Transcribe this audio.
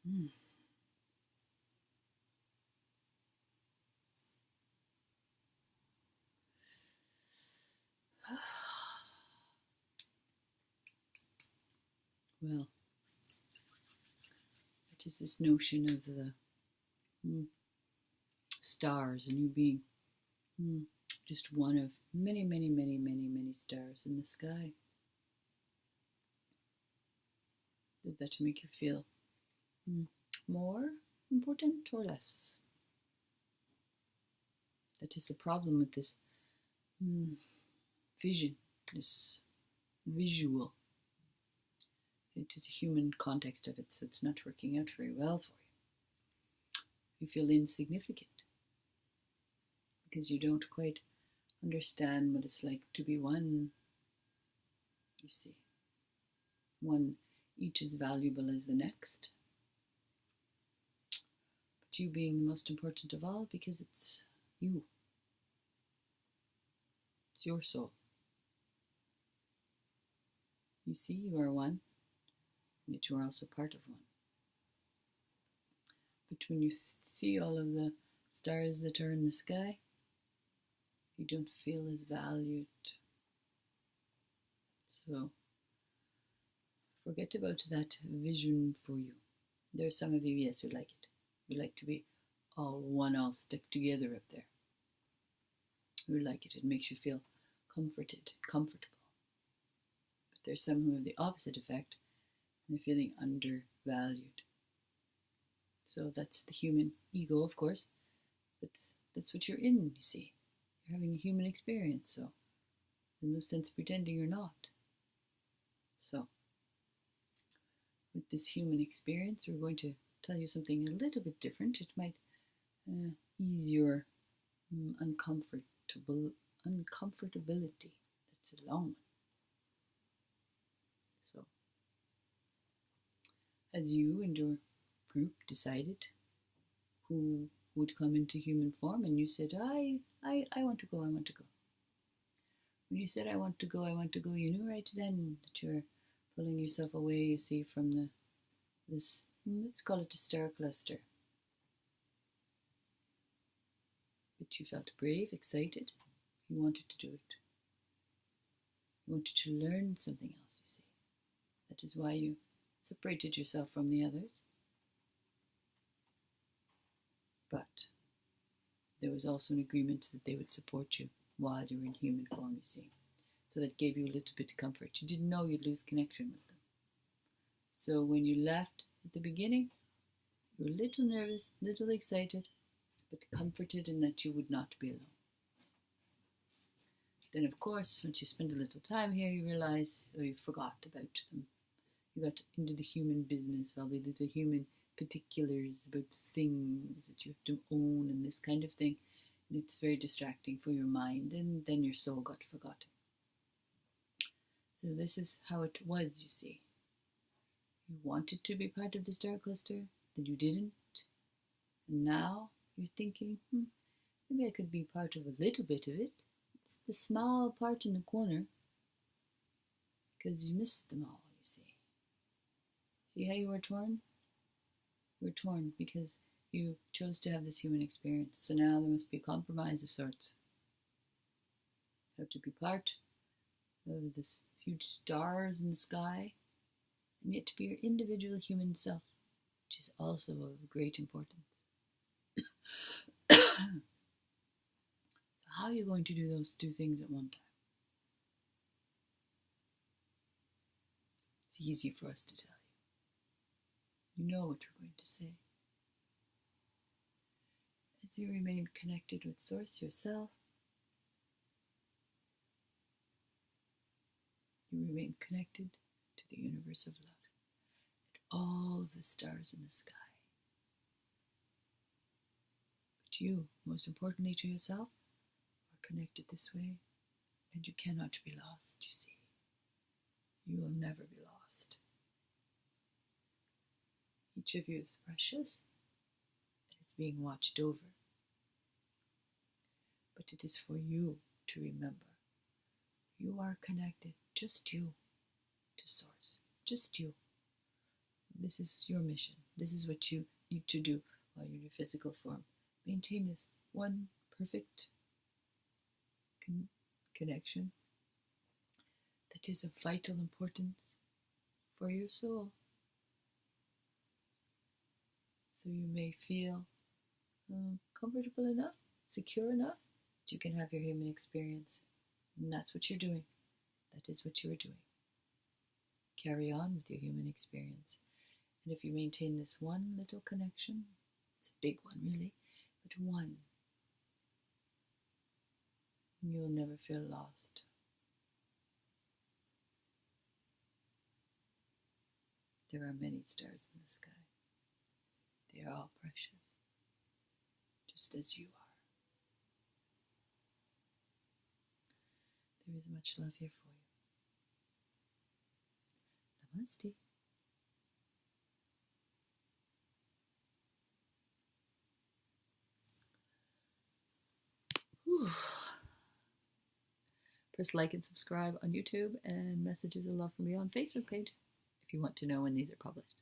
Hmm. Well, it is this notion of the stars and you being just one of many, many, many, many, many stars in the sky. Does that make you feel more important or less? That is the problem with this vision, this visual. It is a human context of it, so it's not working out very well for you. You feel insignificant because you don't quite understand what it's like to be one. You see, one each as valuable as the next. But you being the most important of all because it's you. It's your soul. You see, you are one, and yet you are also part of one. But when you see all of the stars that are in the sky, you don't feel as valued. So forget about that vision for you. There are some of you, yes, who like it. You like to be all one, all stuck together up there. You like it. It makes you feel comfortable. But there's some who have the opposite effect, and they're feeling undervalued. So that's the human ego, of course, but that's what you're in, you see. You're having a human experience, so there's no sense pretending you're not. So, with this human experience, we're going to tell you something a little bit different. It might ease your uncomfortability. That's a long one. So, as you and your group decided who would come into human form, and you said, I want to go, I want to go. When you said, I want to go, you knew right then that you were pulling yourself away, you see, from this, let's call it a star cluster. But you felt brave, excited, you wanted to do it. You wanted to learn something else, you see. That is why you separated yourself from the others. But there was also an agreement that they would support you while you were in human form, you see. So that gave you a little bit of comfort. You didn't know you'd lose connection with them. So when you left at the beginning, you were a little nervous, a little excited, but comforted in that you would not be alone. Then, of course, once you spend a little time here, you realize, you forgot about them. You got into the human business, all the little human particulars about things that you have to own and this kind of thing. And it's very distracting for your mind, and then your soul got forgotten. So this is how it was, you see. You wanted to be part of the star cluster, then you didn't. And now you're thinking, maybe I could be part of a little bit of it. It's the small part in the corner, because you missed them all, you see. See how you were torn? You were torn because you chose to have this human experience. So now there must be a compromise of sorts. You have to be part of this huge stars in the sky, and yet to be your individual human self, which is also of great importance. So how are you going to do those two things at one time? It's easy for us to tell you. You know what we're going to say. As you remain connected with Source yourself, you remain connected to the universe of love and all of the stars in the sky. But you, most importantly to yourself, are connected this way, and you cannot be lost, you see. You will never be lost. Each of you is precious and is being watched over. But it is for you to remember. You are connected, just you, to Source. Just you. This is your mission. This is what you need to do while you're in your physical form. Maintain this one perfect connection that is of vital importance for your soul. So you may feel comfortable enough, secure enough, that you can have your human experience. And that's what you're doing. That is what you are doing. Carry on with your human experience. And if you maintain this one little connection, it's a big one really, but one, you'll never feel lost. There are many stars in the sky. They are all precious, just as you are. There is much love here for you. Namaste. Whew. Press like and subscribe on YouTube, and Messages of Love from Beyond Facebook page if you want to know when these are published.